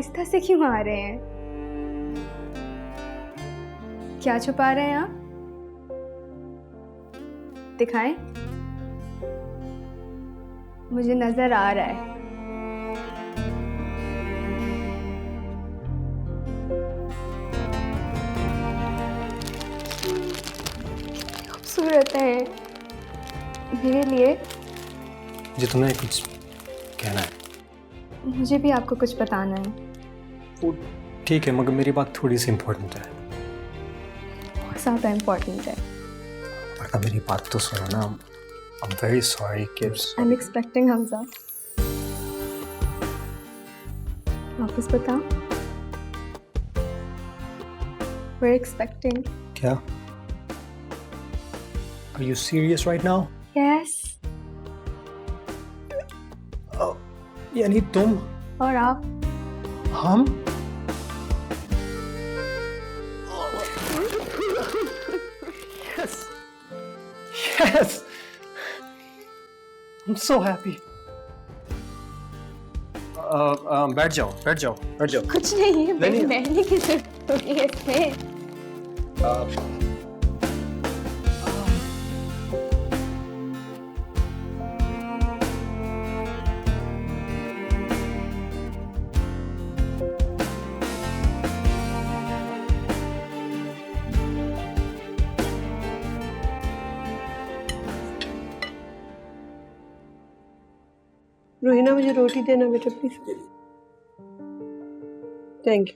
आहिस्ता से क्यों आ रहे हैं? क्या छुपा रहे हैं आप? दिखाएं। मुझे नजर आ रहा है। खूबसूरत है मेरे लिए। जी तुम्हें कुछ कहना है? मुझे भी आपको कुछ बताना है। वो ठीक है, मगर मेरी बात थोड़ी सी इम्पोर्टेंट है। बहुत ज़्यादा इम्पोर्टेंट है। वरना मेरी बात तो सुनो ना। I'm very sorry kids. I'm expecting Hamza. वापस बताओ। We're expecting. क्या? Are you serious right now? Yes. यानी तुम? और आप? हम? Yes. Yes. I'm so happy. बैठ जाओ, बैठ जाओ, बैठ जाओ। कुछ नहीं है, नहीं। बैठने की जरूरत होगी इसमें। रोहिना मुझे रोटी देना बेटा प्लीज। Thank you.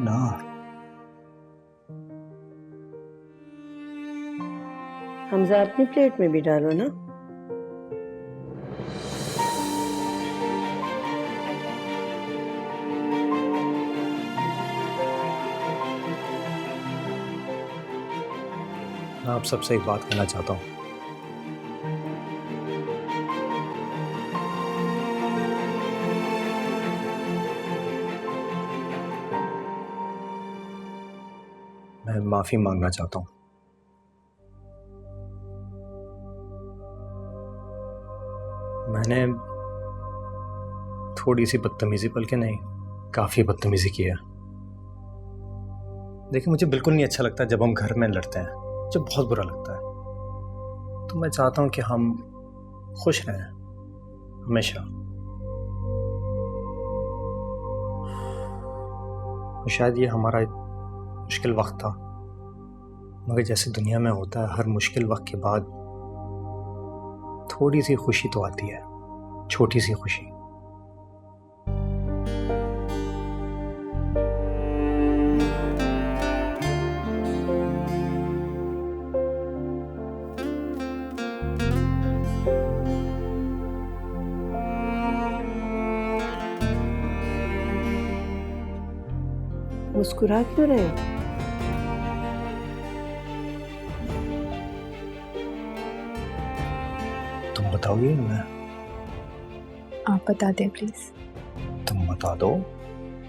ना हमजा अपनी प्लेट में भी डालो ना। मैं आप सबसे एक बात कहना चाहता हूँ। मैं माफी मांगना चाहता हूँ। मैंने थोड़ी सी बदतमीजी, बल्कि नहीं, काफी बदतमीजी की है। देखिए, मुझे बिल्कुल नहीं अच्छा लगता जब हम घर में लड़ते हैं, मुझे बहुत बुरा लगता है। तो मैं चाहता हूँ कि हम खुश रहें हमेशा। शायद ये हमारा एक मुश्किल वक्त था, मगर जैसे दुनिया में होता है, हर मुश्किल वक्त के बाद थोड़ी सी खुशी तो आती है, छोटी सी खुशी। मुस्कुरा क्यों रहे हो? तुम बताओगे? मैं? आप बता दें प्लीज। तुम बता दो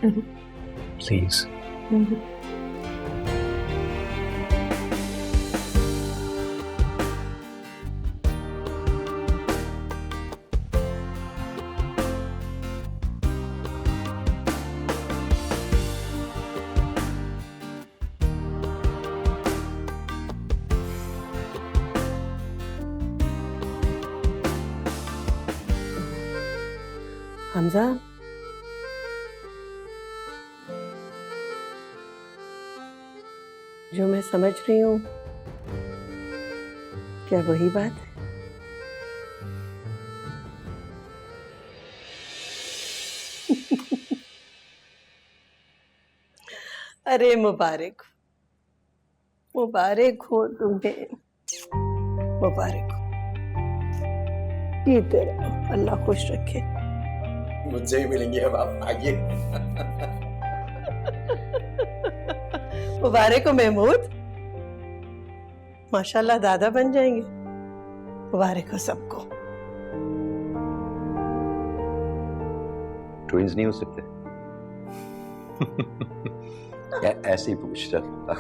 प्लीज। हमजा, जो मैं समझ रही हूँ, क्या वही बात है? अरे मुबारक मुबारक हो तुम्हें, मुबारक हो। ये तेरा अल्लाह खुश रखे। मुझसे ही मिलेंगे अब आप, आइए। मुबारक हो महमूद, माशाल्लाह दादा बन जाएंगे। मुबारक हो सबको। ट्विंस नहीं हो सकते? ऐसे ही पूछ रहा था।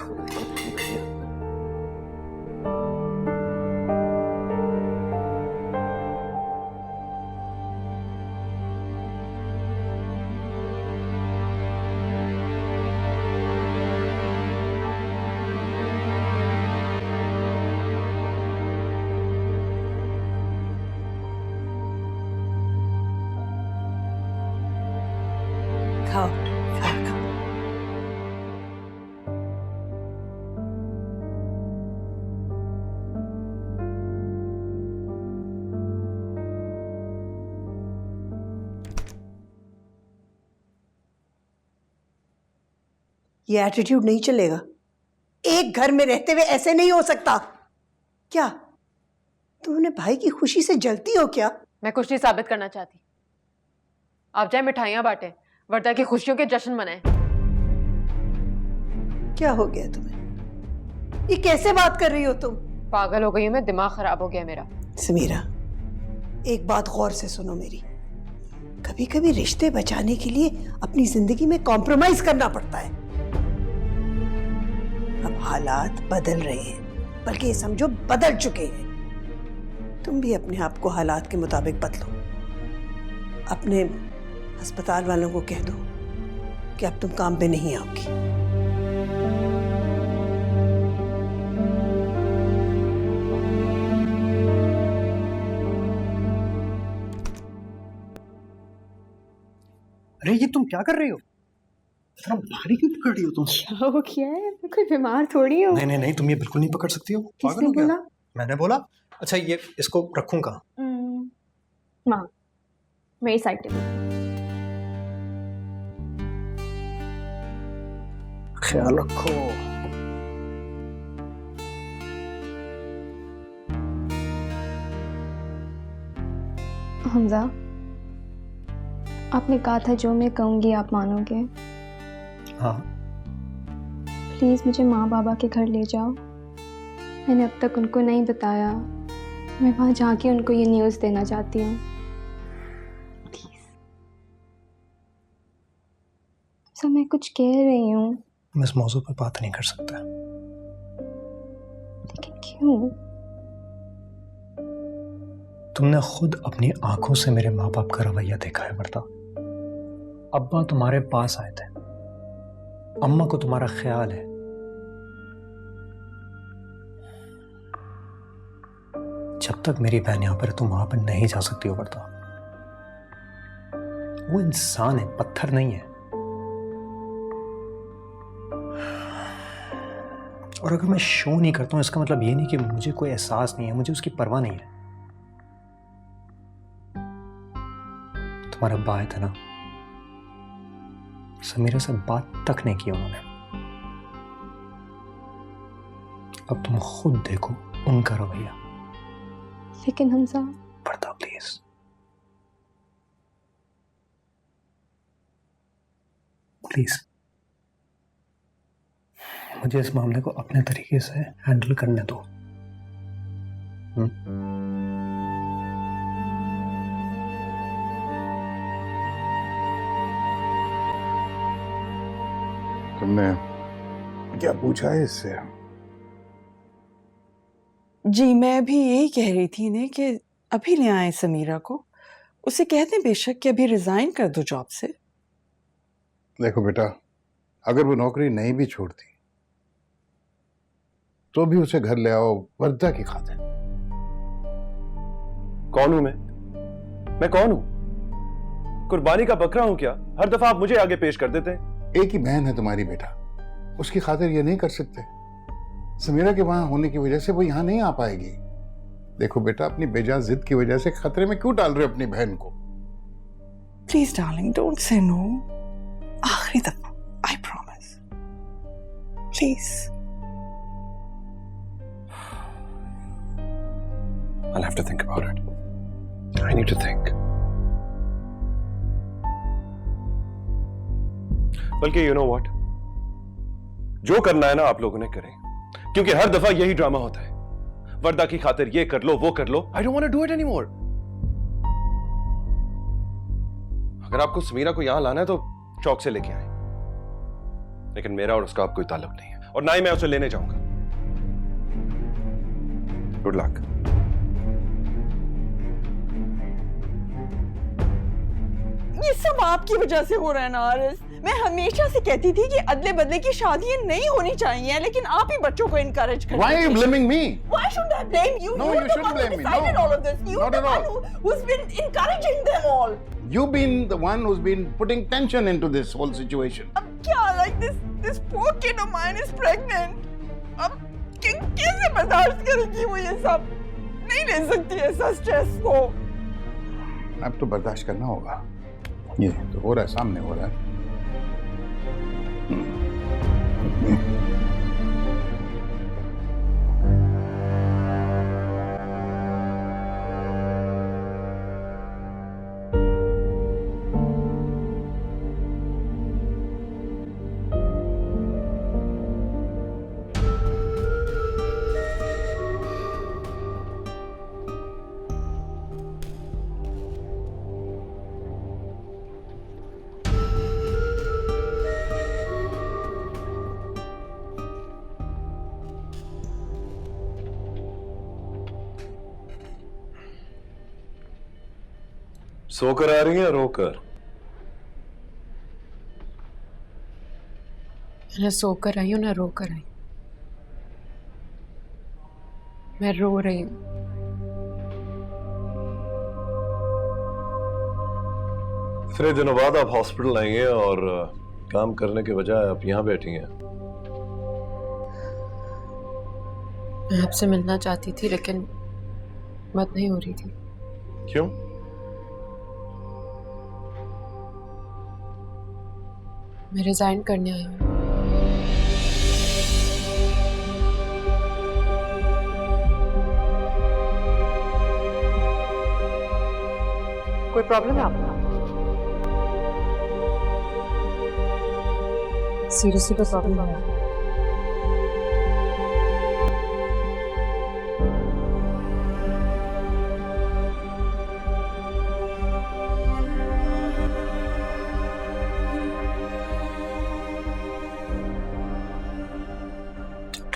ये एटीट्यूड नहीं चलेगा। एक घर में रहते हुए ऐसे नहीं हो सकता। क्या तुम अपने भाई की खुशी से जलती हो क्या? मैं कुछ नहीं साबित करना चाहती। आप जाए मिठाइयां बांटें, वर्दा की खुशियों के जश्न मनाएं। क्या हो गया तुम्हें? ये कैसे बात कर रही हो तुम? पागल हो गई हूं मैं, दिमाग खराब हो गया मेरा। समीरा, एक बात गौर से सुनो मेरी। कभी कभी रिश्ते बचाने के लिए अपनी जिंदगी में कॉम्प्रोमाइज करना पड़ता है। अब हालात बदल रहे हैं, बल्कि ये समझो बदल चुके हैं। तुम भी अपने आप को हालात के मुताबिक बदलो। अपने अस्पताल वालों को कह दो कि अब तुम काम पे नहीं आओगी। अरे ये तुम क्या कर रही हो? इतना भारी क्यों पकड़ रही हो तुम? क्या हो गया है? मैं कोई बीमार थोड़ी हूँ। नहीं नहीं नहीं, तुम ये बिल्कुल नहीं पकड़ सकती हो। पागल किसने हो क्या? बोला? मैंने बोला। अच्छा ये इसको रखूंगा। माँ, मेरी साइड टेबल। ख्याल रखो। हमजा, आपने कहा था जो मैं कहूँगी आप मानोगे। हाँ, प्लीज़ मुझे माँ बाबा के घर ले जाओ। मैंने अब तक उनको नहीं बताया। मैं वहाँ जाके उनको ये न्यूज़ देना चाहती हूँ। प्लीज़। सब मैं कुछ कह रही हूँ। मैं इस मौजू पर बात नहीं कर सकता। लेकिन क्यों? तुमने खुद अपनी आंखों से मेरे माँ बाप का रवैया देखा है वर्दा। अब्बा तुम्हारे पास आए थे, अम्मा को तुम्हारा ख्याल है। जब तक मेरी बहन यहां पर है तुम वहां पर नहीं जा सकती हो वर्दा। वो इंसान है, पत्थर नहीं है। और अगर मैं शो नहीं करता हूं इसका मतलब ये नहीं कि मुझे कोई एहसास नहीं है, मुझे उसकी परवाह नहीं है। तुम्हारा अब्बा आया था ना, समीरा से बात तक नहीं की उन्होंने। अब तुम खुद देखो उनका रवैया। लेकिन हमजा, पर्दा प्लीज। प्लीज मुझे इस मामले को अपने तरीके से हैंडल करने दो। तुमने क्या पूछा है इससे? जी मैं भी यही कह रही थी इन्हें कि अभी ले आए समीरा को। उसे कहते बेशक कि अभी रिजाइन कर दो जॉब से। देखो बेटा, अगर वो नौकरी नहीं भी छोड़ती तो भी उसे घर ले आओ वर्दा की खातिर। कौन हूं मैं कौन हूं? कुर्बानी का बकरा हूं क्या? हर दफा आप मुझे आगे पेश कर देते हैं। एक ही बहन है तुम्हारी बेटा, उसकी खातिर ये नहीं कर सकते। समीरा के वहां होने की वजह से वो यहां नहीं आ पाएगी। देखो बेटा, अपनी बेजा जिद की वजह से खतरे में क्यों डाल रहे हो अपनी बहन को? Please darling, don't say no. आखिरी दफा, I promise. Please. I'll have to think about it. I need to think. बल्कि you know what? जो करना है ना आप लोगों ने करें, क्योंकि हर दफा यही ड्रामा होता है। वर्दा की खातिर ये कर लो वो कर लो। I don't want to do it anymore. अगर आपको समीरा को यहां लाना है तो चौक से लेके आए, लेकिन मेरा और उसका अब कोई ताल्लुक नहीं है और ना ही मैं उसे लेने जाऊंगा। Good luck. ये सब आपकी वजह से हो रहा है ना आरिस। मैं हमेशा से कहती थी कि अदले बदले की शादियां नहीं होनी चाहिए, लेकिन आप ही बच्चों को इनकरेज करते हैं। Why are you blaming me? Why should I blame you? No, You're you the shouldn't one who blame me. decided No. all of this. You're Not the at one all. who's been encouraging them all. You've been the one who's been putting tension into this whole situation. अब क्या, like this poor kid of mine is pregnant. अब कैसे बर्दाश्त करेगी वो ये सब? नहीं ले सकती ऐसा स्ट्रेस को। अब तो बर्दाश्त करना होगा। ये तो हो रहा है, सामने हो रहा है। सोकर आ रही है रोकर? ना सोकर आई हूँ ना रोकर आई। मैं रो रही हूँ। इतने दिनों बाद आप हॉस्पिटल आई हैं और काम करने के बजाय आप यहां बैठी हैं। मैं आपसे मिलना चाहती थी लेकिन मत नहीं हो रही थी। क्यों? मैं रिजाइन करने आई हूँ। कोई प्रॉब्लम है आपको? सीरियसली कोई प्रॉब्लम है?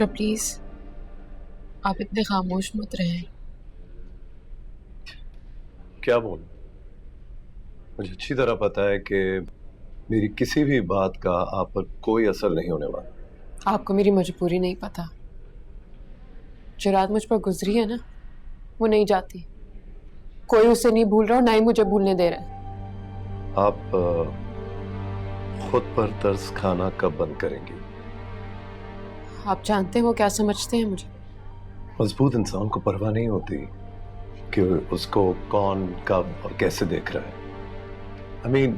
डॉक्टर प्लीज आप इतने खामोश मत रहें। क्या बोलूं? मुझे अच्छी तरह पता है कि मेरी किसी भी बात का आप पर कोई असर नहीं होने वाला। आपको मेरी मजबूरी नहीं पता। जो रात मुझ पर गुजरी है ना, वो नहीं जाती। कोई उसे नहीं भूल रहा और ना ही मुझे भूलने दे रहा है। आप खुद पर तरस खाना कब बंद करेंगी? आप जानते हैं वो क्या समझते हैं मुझे? मजबूत इंसान को परवाह नहीं होती कि उसको कौन कब और कैसे देख रहा है। I mean,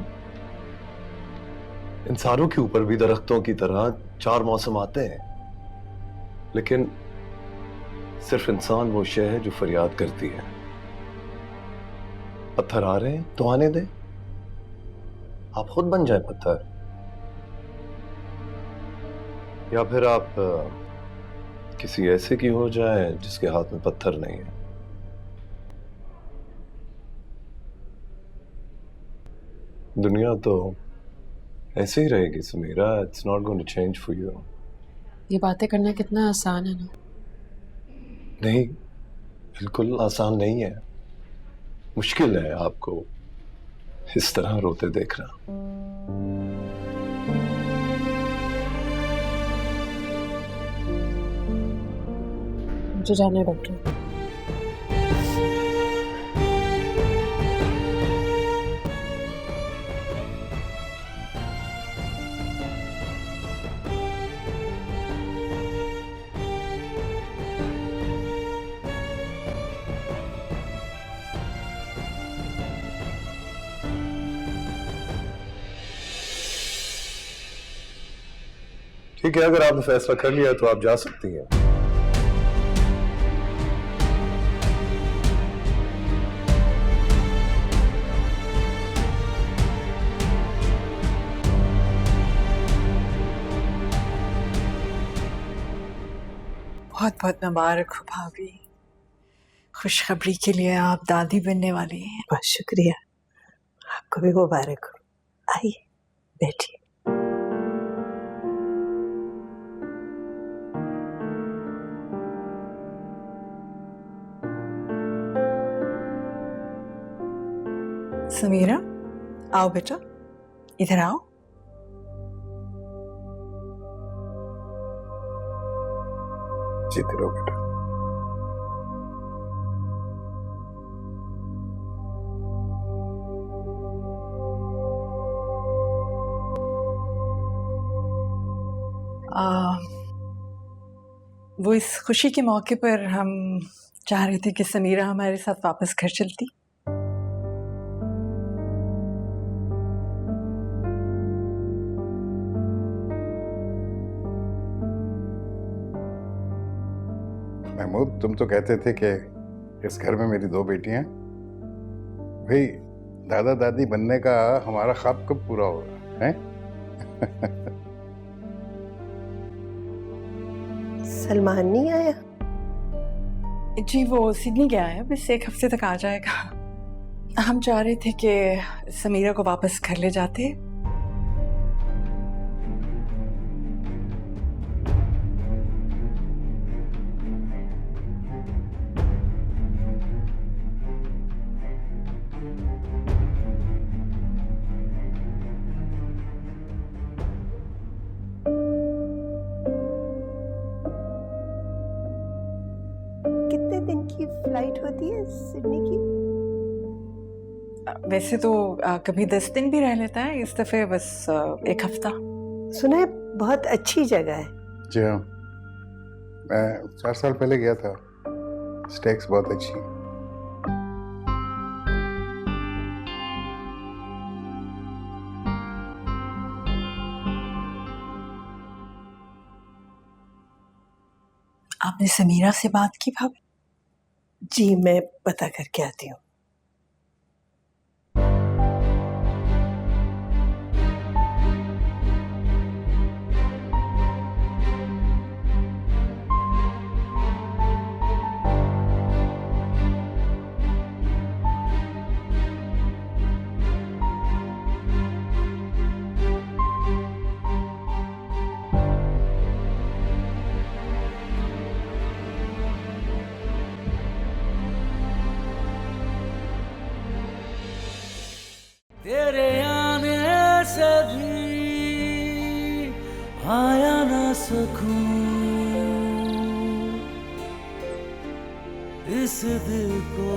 इंसानों के ऊपर भी दरख्तों की तरह 4 मौसम आते हैं, लेकिन सिर्फ इंसान वो शय है जो फरियाद करती है। पत्थर आ रहे हैं तो आने दे, आप खुद बन जाए पत्थर, या फिर आप किसी ऐसे की हो जाए जिसके हाथ में पत्थर नहीं है। दुनिया तो ऐसे ही रहेगी Samira. It's not going to change for you. ये बातें करना कितना आसान है ना। नहीं, बिल्कुल आसान नहीं है। मुश्किल है आपको इस तरह रोते देखना। मुझे जाना है डॉक्टर। ठीक है, अगर आपने फैसला कर लिया तो आप जा सकती हैं। बहुत बहुत मुबारक हो भाभी। खुशखबरी के लिए आप दादी बनने वाली हैं। बहुत शुक्रिया, आपको भी मुबारक हो। आइए बैठिए। समीरा, आओ बेटा, इधर आओ। जीते रहो बेटा। वो इस खुशी के मौके पर हम चाह रहे थे कि समीरा हमारे साथ वापस घर चलती। महमूद, तुम तो कहते थे कि इस घर में मेरी 2 बेटियां। भाई, दादा दादी बनने का हमारा ख्वाब कब पूरा होगा है? सलमान नहीं आया? जी वो सिडनी गया है, बस 1 हफ्ते तक आ जाएगा। हम चाह रहे थे कि समीरा को वापस घर ले जाते। कितने दिन की फ्लाइट होती है सिडनी की? वैसे तो कभी 10 दिन भी रह लेता है, इस दफे बस 1 हफ्ता। सुना है बहुत अच्छी जगह है। जी हाँ, मैं 4 साल पहले गया था। स्टेक्स बहुत अच्छी हैं। आपने समीरा से बात की भाभी? जी मैं पता करके आती हूँ। तेरे आने से भी आया ना सुकून, इस दिल को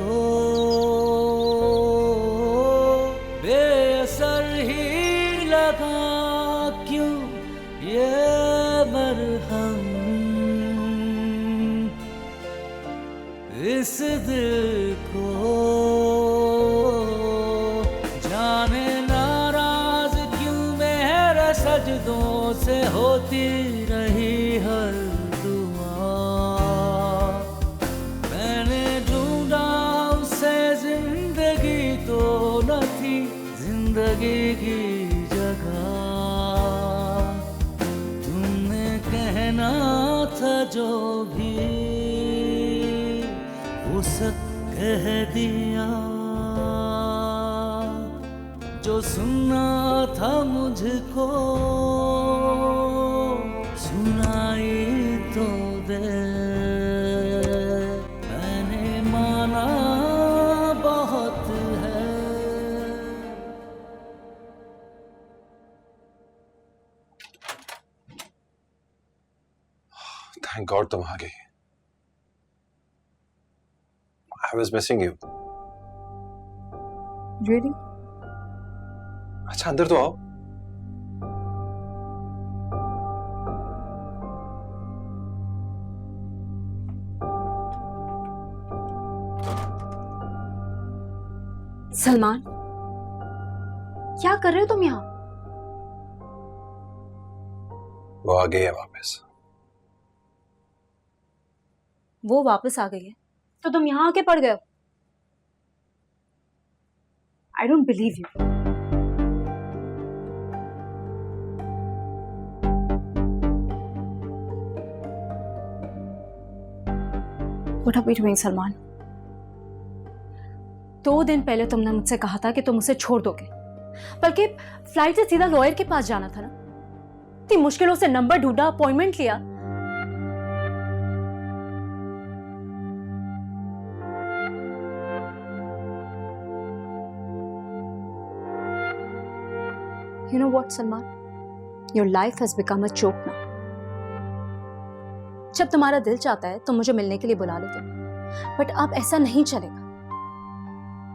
बेअसर ही लगा क्यों ये मरहम, इस दिल को जाने नाराज क्यों मेरे सजदों से होती रही हर दुआ, मैंने ढूंढा उसे जिंदगी तो न थी जिंदगी की जगह, तुमने कहना था जो भी वो सब कह दिया, जो सुनना था मुझको सुनाई तो दे, मैंने माना बहुत है। थैंक गॉड तुम आ गई। I was missing you. Really? अच्छा अंदर तो आओ। सलमान, क्या कर रहे हो तुम यहाँ? वो आ गई है वापस। वो वापस आ गई है तो तुम यहाँ आके पड़ गए हो? I don't believe you. What are we doing, Salman? 2 दिन पहले तुमने मुझसे कहा था कि तुम उसे छोड़ दोगे, बल्कि फ्लाइट से सीधा लॉयर के पास जाना था ना। इतनी मुश्किलों से नंबर ढूंढा, अपॉइंटमेंट लिया। You know what, Salman? Your life has become a joke now. जब तुम्हारा दिल चाहता है तो मुझे मिलने के लिए बुला लेते हो, बट अब ऐसा नहीं चलेगा।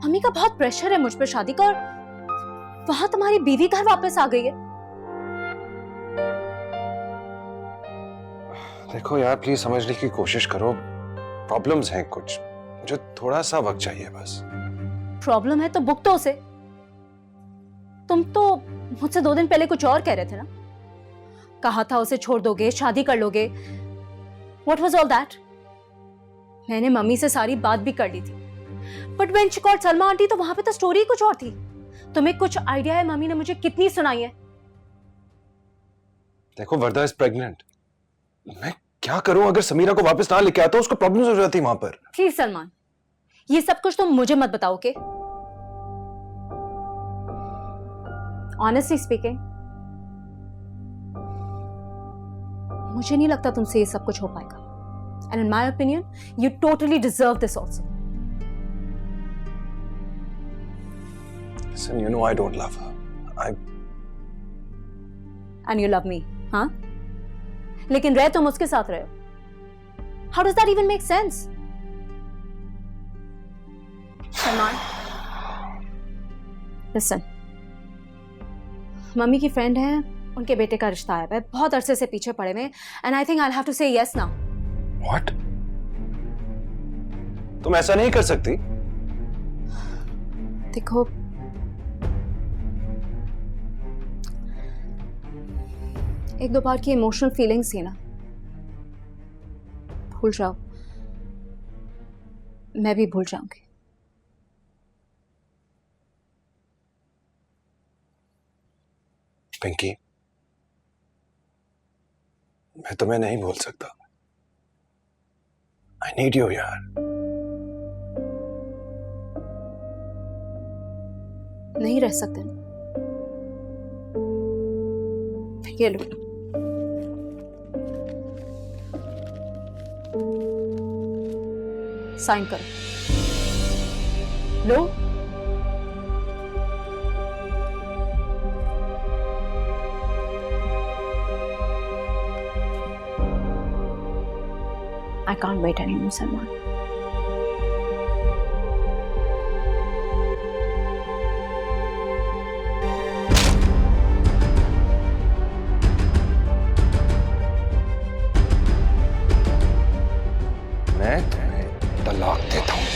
मम्मी का बहुत प्रेशर है मुझ पर शादी का, और वहां तुम्हारी बीवी घर वापस आ गई है। देखो यार, प्लीज समझने की कोशिश करो। प्रॉब्लम्स हैं कुछ, जो थोड़ा सा वक्त चाहिए बस। प्रॉब्लम है तो बुक तो उसे। तुम तो मुझसे 2 दिन पहले कुछ और कह रहे थे ना। कहा था उसे छोड़ दोगे, शादी कर लोगे। What was all that? मैंने मम्मी से सारी बात भी कर ली थी, but when she called Salma aunty तो वहां पे तो स्टोरी कुछ और थी। तुम्हें कुछ आइडिया है मम्मी ने मुझे कितनी सुनाई है? देखो वर्दा इज प्रेग्नेंट। मैं क्या करूं? अगर समीरा को वापस ना लेके आता उसको प्रॉब्लम्स हो जाती वहां पर। प्लीज सलमान, ये सब कुछ तुम मुझे मत बताओ, ओके? ऑनेस्टली स्पीकिंग, मुझे नहीं लगता तुमसे ये सब कुछ हो पाएगा। And in my opinion you totally deserve this also. Listen, you know I don't love her. And you love me, हाँ? लेकिन रह तुम उसके साथ रहे हो। How does that even make sense? Salman, listen, mummy की फ्रेंड है, उनके बेटे का रिश्ता आया है, बहुत अरसे से पीछे पड़े हुए, and I think I'll have to say yes now. What? तुम ऐसा नहीं कर सकती। देखो, एक दो बार की इमोशनल फीलिंग्स थी ना, भूल जाओ, मैं भी भूल जाऊंगी। पिंकी, मैं तुम्हें नहीं भूल सकता। I need you यार। नहीं रह सकते ना? ये लो, साइन करो। लो, I can't wait anymore, Salman. मैं तुम्हें तलाक देता हूं।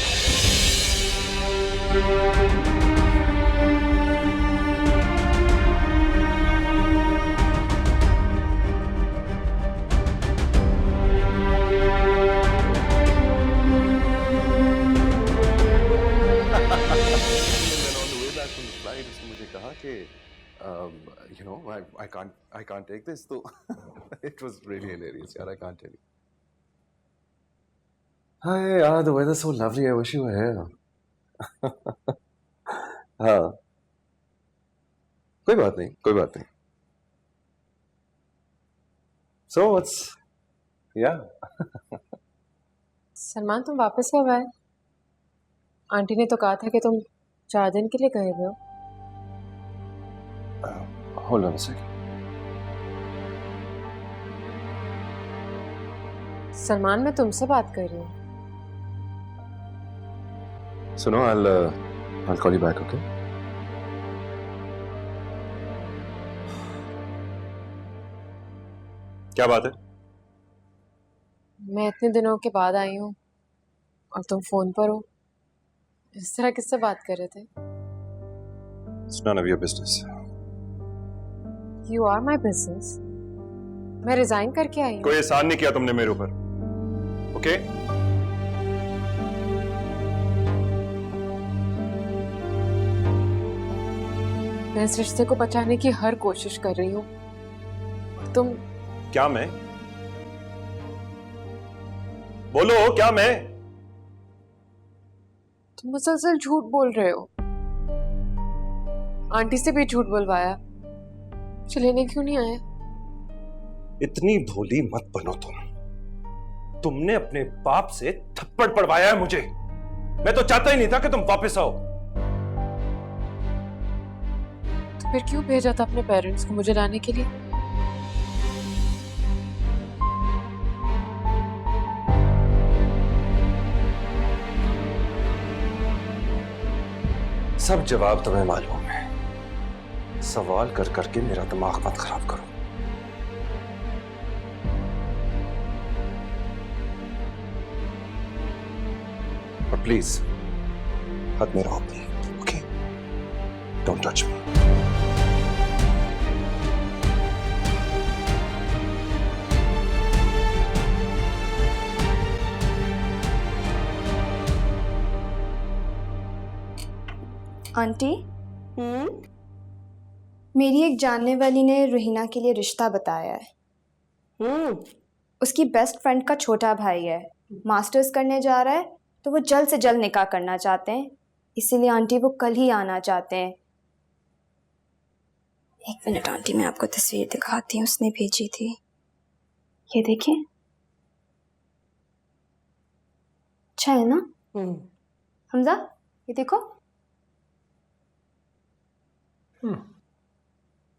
मुझे कहा कि you know I can't take this, तो it was really hilarious यार, I can't tell you. Hi, the weather's so lovely. I wish you were here. हाँ, कोई बात नहीं, कोई बात नहीं. So what's, yeah. सलमान, तुम वापस कब आए? आंटी ने तो कहा था कि तुम 4 दिन के लिए गए हुए हो। Hold on a second. Salman, मैं तुमसे बात कर रही हूँ। सुनो, I'll call you back, okay? क्या बात है? मैं इतने दिनों के बाद आई हूँ और तुम फोन पर हो। इस तरह किससे बात कर रहे थे? It's none of your business. You are my business. मैं रिजाइन करके आई हूँ। कोई एहसान नहीं किया तुमने मेरे ऊपर, ओके? मैं इस रिश्ते को बचाने की हर कोशिश कर रही हूँ। तुम क्या? मैं बोलो, क्या मैं? तुम मुसलसल झूठ बोल रहे हो। आंटी से भी झूठ बुलवाया, मुझे लेने क्यों नहीं आया? इतनी भोली मत बनो तुम। तुमने अपने बाप से थप्पड़ पड़वाया है मुझे। मैं तो चाहता ही नहीं था कि तुम वापस आओ। तो फिर क्यों भेजा था अपने पेरेंट्स को मुझे लाने के लिए? सब जवाब तुम्हें मालूम है। सवाल कर करके मेरा दिमाग मत खराब करो। और प्लीज हाथ में रहो अपने, okay? Don't touch me. Aunty, मेरी एक जानने वाली ने रुहीना के लिए रिश्ता बताया है। उसकी बेस्ट फ्रेंड का छोटा भाई है, मास्टर्स करने जा रहा है, तो वो जल्द से जल्द निकाह करना चाहते हैं, इसीलिए आंटी वो कल ही आना चाहते हैं। एक मिनट आंटी, मैं आपको तस्वीर दिखाती हूँ, उसने भेजी थी, ये देखिए। अच्छा है ना हमजा, ये देखो।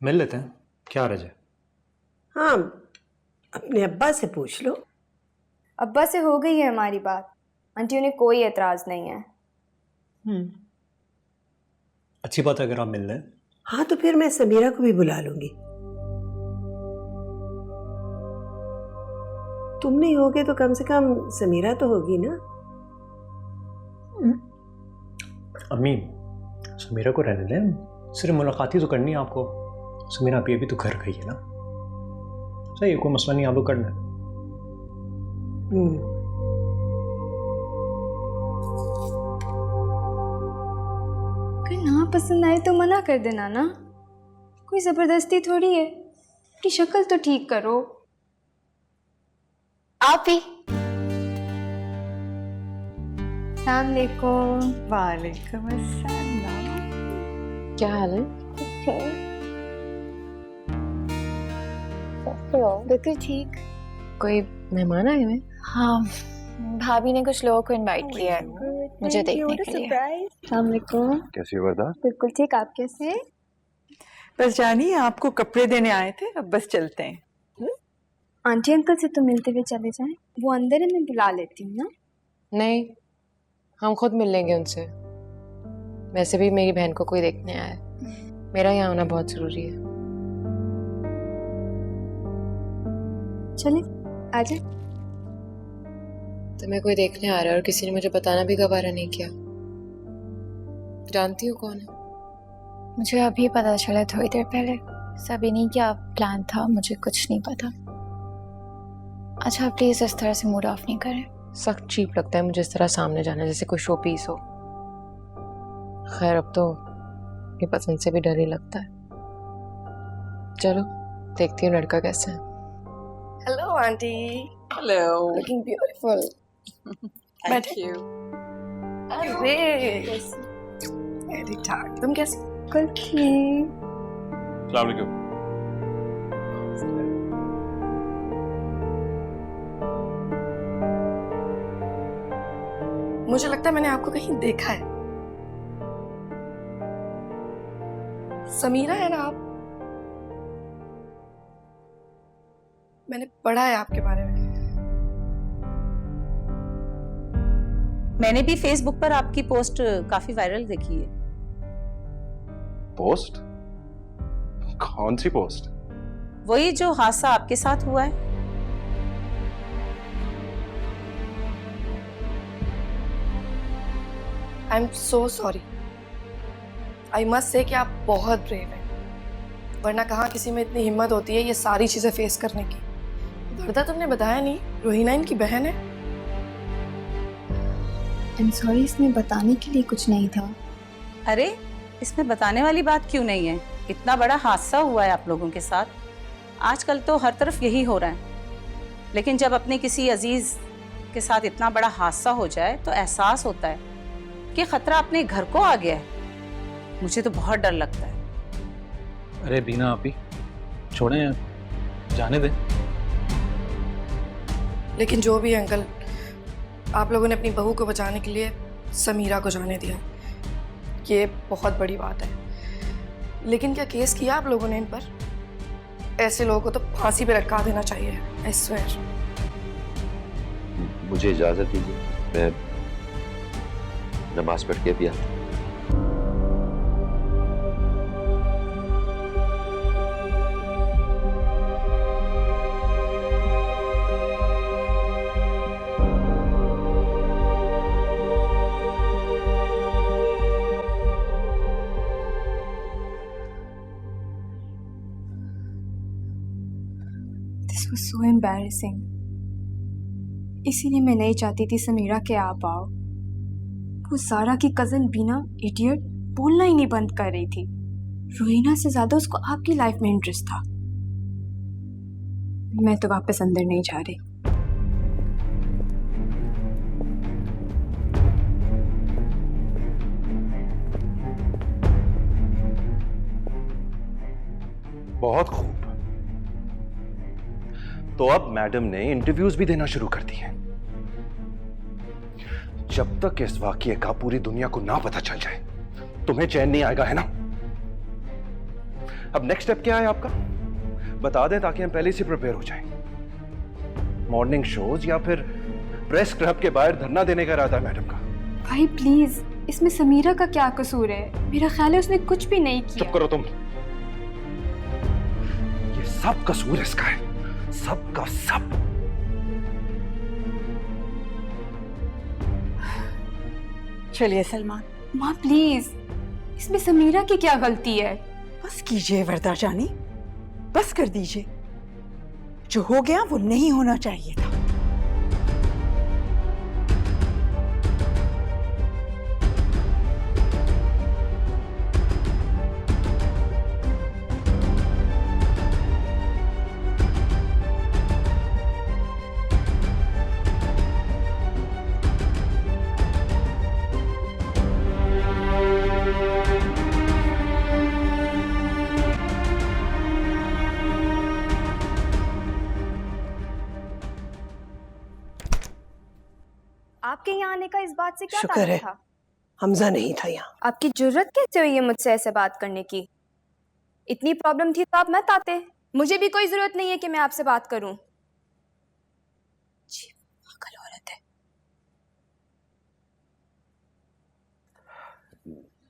मिल लेते हैं, क्या रजे? हाँ, अपने अब्बा से पूछ लो। अब्बा से हो गई है हमारी बात, आंटी उन्हें कोई एतराज नहीं है। अच्छी बात है अगर आप मिल लें। हाँ, तो फिर मैं समीरा को भी बुला लूंगी। तुम नहीं होगे तो कम से कम समीरा तो होगी ना। अम्मी, समीरा को रहने दें, सिर्फ मुलाकात ही तो करनी है आपको। समीरा अभी तो घर गई है ना, सही है, कोई मसला नहीं, आप लोग कर लें। अगर ना पसंद आए तो मना कर देना ना, कोई जबरदस्ती थोड़ी है। अपनी शक्ल तो ठीक करो। आप भी। अस्सलाम वालेकुम। वालेकुम अस्सलाम। क्या हाल है? बिल्कुल ठीक। कोई मेहमान आए हुए? हाँ, भाभी ने कुछ लोगों को इनवाइट किया है मुझे देखने के लिए। अस्सलाम वालेकुम। कैसी है वर्दा? बिल्कुल ठीक, आप कैसे हैं? बस जानिए, आपको कपड़े देने आए थे, अब बस चलते हैं। आंटी अंकल से तो मिलते हुए चले जाएं, वो अंदर है, मैं बुला लेती हूँ ना। नहीं, हम खुद मिल लेंगे उनसे। वैसे भी मेरी बहन को कोई देखने आया है, मेरा यहाँ आना बहुत जरूरी है। चले आजा। तुम्हें कोई देखने आ रहा है और किसी ने मुझे बताना भी गवारा नहीं किया। जानती हो कौन है? मुझे अभी पता चला थोड़ी देर पहले। सभी नहीं क्या प्लान था, मुझे कुछ नहीं पता। अच्छा प्लीज इस तरह से मूड ऑफ नहीं करें। सख्त चीप लगता है मुझे इस तरह सामने जाना, जैसे कोई शो पीस हो। खैर अब तो ये पसंद से भी डर ही लगता है। चलो देखती हूँ लड़का कैसा है। Hello aunty. Hello. Looking beautiful. Thank you. अरे ठीक ठाक, तुम कैसे? बिल्कुल ठीक। अस्सलाम वालेकुम। मुझे लगता है मैंने आपको कहीं देखा है। समीरा है ना आप? मैंने पढ़ा है आपके बारे में। मैंने भी फेसबुक पर आपकी पोस्ट काफी वायरल देखी है। पोस्ट? कौन सी पोस्ट? वही जो हादसा आपके साथ हुआ है। I am so sorry. I must say कि आप बहुत ब्रेव हैं, वरना कहाँ किसी में इतनी हिम्मत होती है ये सारी चीजें फेस करने की। वर्दा तुमने बताया नहीं, रोहिना इनकी बहन है। आई एम सॉरी, इसमें बताने के लिए कुछ नहीं था। अरे इसमें बताने वाली बात क्यों नहीं है? इतना बड़ा हादसा हुआ है आप लोगों के साथ, आजकल तो हर तरफ यही हो रहा है। लेकिन जब अपने किसी अजीज के साथ इतना बड़ा हादसा हो जाए तो एहसास होता है कि खतरा अपने घर को आ गया है। मुझे तो बहुत डर लगता है। अरे बीना आपी, छोड़ें यार, जाने दें। लेकिन जो भी है अंकल, आप लोगों ने अपनी बहू को बचाने के लिए समीरा को जाने दिया, ये बहुत बड़ी बात है। लेकिन क्या केस किया आप लोगों ने इन पर? ऐसे लोगों को तो फांसी पे लटका देना चाहिए। I swear. मुझे इजाजत दीजिए, मैं नमाज पढ़ के भी आता हूं। This was so embarrassing. इसीलिए मैं नहीं चाहती थी समीरा के आप आओ। वो सारा की कजन बीना इडियट बोलना ही नहीं बंद कर रही थी। रोहिना से ज्यादा उसको आपकी लाइफ में इंटरेस्ट था। मैं तो वापस अंदर नहीं जा रही। बहुत खूब। तो अब मैडम ने इंटरव्यूज भी देना शुरू कर दिए। जब तक इस वाकये का पूरी दुनिया को ना पता चल जाए तुम्हें चैन नहीं आएगा, है ना? अब नेक्स्ट स्टेप क्या है आपका? बता दें ताकि हम पहले से प्रिपेयर हो जाएं। मॉर्निंग शोज या फिर प्रेस क्लब के बाहर धरना देने का इरादा है मैडम का? भाई प्लीज, इसमें समीरा का क्या कसूर है? मेरा ख्याल है उसने कुछ भी नहीं किया। चुप करो तुम। ये सब कसूर इसका है, सब का सब। चलिए सलमान। माँ प्लीज, इसमें समीरा की क्या गलती है? बस कीजिए वरदा जानी, बस कर दीजिए। जो हो गया वो नहीं होना चाहिए था। आपके यहाँ आने का इस बात से क्या शुक्र ताल्लुक है था? हमजा नहीं था यहाँ। आपकी जुर्रत कैसे हुई है मुझसे ऐसे बात करने की? इतनी प्रॉब्लम थी तो आप मत आते। मुझे भी कोई जरूरत नहीं है कि मैं आपसे बात करूं। जी, पागल औरत है।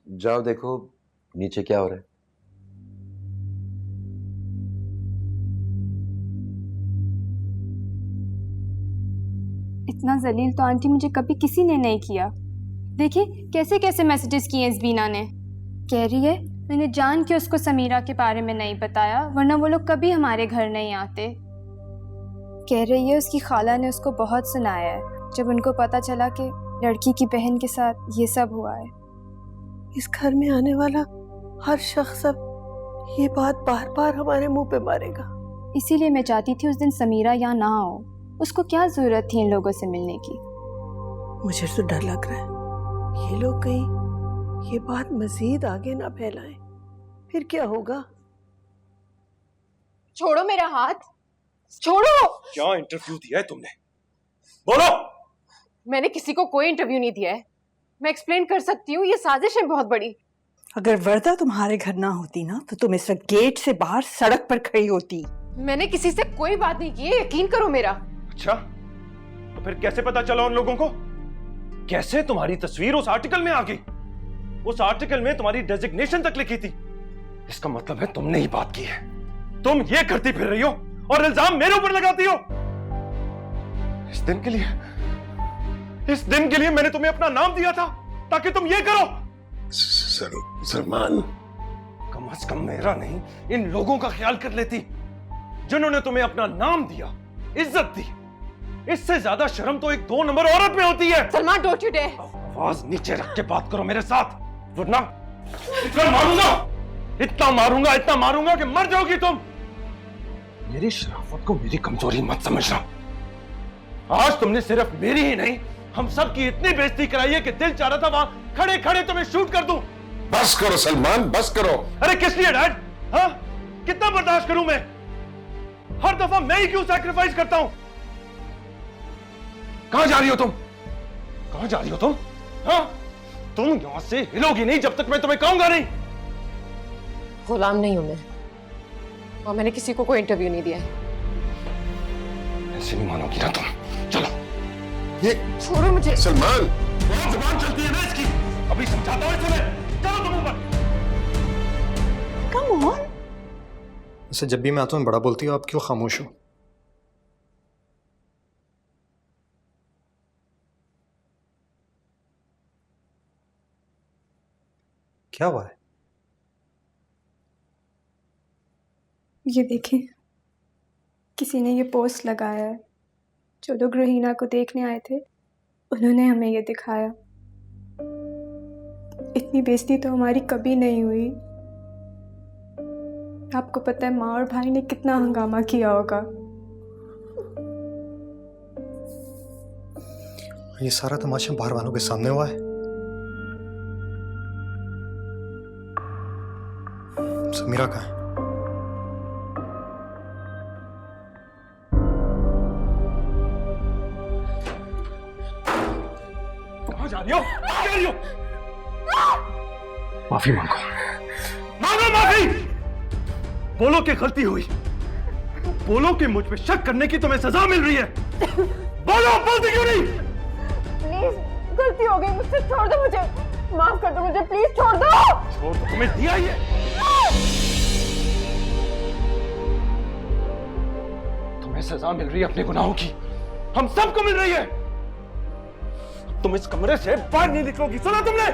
जाओ देखो नीचे क्या हो रहा है। इतना जलील तो आंटी मुझे कभी किसी ने नहीं किया। देखिए कैसे कैसे मैसेजेस किए इस बीना ने। कह रही है मैंने जान के उसको समीरा के बारे में नहीं बताया, वरना वो लोग कभी हमारे घर नहीं आते। कह रही है उसकी खाला ने उसको बहुत सुनाया है जब उनको पता चला कि लड़की की बहन के साथ ये सब हुआ है। इस घर में आने वाला हर शख्स अब ये बात बार बार हमारे मुंह पे मारेगा। इसीलिए मैं चाहती थी उस दिन समीरा यहाँ ना हो। उसको क्या जरूरत थी इन लोगों से मिलने की? मुझे तो डर लग रहा है ये लोग कहीं ये बात मजीद आगे ना फैलाएं, फिर क्या होगा? छोड़ो मेरा हाथ, छोड़ो। क्या इंटरव्यू दिया है तुमने? बोलो। मैंने किसी को कोई इंटरव्यू नहीं दिया है। मैं एक्सप्लेन कर सकती हूँ, ये साजिश है बहुत बड़ी। अगर वरदा तुम्हारे घर ना होती ना तो तुम इस वक्त गेट से बाहर सड़क पर खड़ी होती। मैंने किसी से कोई बात नहीं की है, यकीन करो मेरा। अच्छा, तो फिर कैसे पता चला उन लोगों को? कैसे तुम्हारी तस्वीर उस आर्टिकल में आ गई? उस आर्टिकल में तुम्हारी डेजिग्नेशन तक लिखी थी। इसका मतलब है तुमने ही बात की है। तुम ये करती फिर रही हो और इल्जाम मेरे ऊपर लगाती हो। इस दिन के लिए मैंने तुम्हें अपना नाम दिया था ताकि तुम ये करो। सलमान, कम से कम मेरा नहीं, इन लोगों का ख्याल कर लेती जिन्होंने तुम्हें अपना नाम दिया, इज्जत दी। इससे ज्यादा शर्म तो एक 2 नंबर औरत में होती है। Salman, don't you dare. आवाज नीचे रख के बात करो मेरे साथ, वरना इतना मारूंगा कि मर जाओगी तुम। मेरी शराफत को मेरी कमजोरी मत समझना। आज तुमने सिर्फ मेरी ही नहीं, हम सब की इतनी बेइज्जती कराई है कि दिल चाह रहा था वहां खड़े खड़े तुम्हें शूट कर दूं। बस करो सलमान, बस करो। अरे किस लिए डैड? हाँ, कितना बर्दाश्त करूं मैं? हर दफा मैं ही क्यों सैक्रिफाइस करता हूं? कहां जा रही हो तुम? कहां जा रही हो तुम? हाँ? तुम यहां से हिलोगी नहीं जब तक मैं तुम्हें कहूंगा नहीं। गुलाम नहीं हूं मैं, और मैंने किसी को कोई इंटरव्यू नहीं दिया है। ऐसे नहीं मानोगी ना तुम। चलो। ये छोड़ो मुझे। सलमान, बहुत जुबान चलती है ना इसकी। अभी समझाता हूं तुम्हें। चलो तुम ऊपर। Come on. वैसे जब भी मैं आता हूँ बड़ा बोलती हो, आप क्यों खामोश हो? क्या हुआ है? ये देखें, किसी ने ये पोस्ट लगाया है। जो लोग रोहिना को देखने आए थे उन्होंने हमें ये दिखाया। इतनी बेइज्जती तो हमारी कभी नहीं हुई। आपको पता है माँ और भाई ने कितना हंगामा किया होगा। ये सारा तमाशा बाहर वालों के सामने हुआ है। समीरा कहाँ है? कहाँ जा रही हो? कहाँ जा रही हो? माफी मांगो। मांगो माफी। बोलो कि गलती हुई। बोलो कि मुझ पे शक करने की तुम्हें सजा मिल रही है। बोलो, बोलती क्यों नहीं? प्लीज, गलती हो गई मुझसे, छोड़ दो मुझे, माफ कर दो मुझे, प्लीज छोड़ दो। छोड़ तो तुम्हें दिया ही है। तुम्हें सजा मिल रही है अपने गुनाहों की, हम सबको मिल रही है। तुम इस कमरे से बाहर नहीं निकलोगी, सुना तुमने?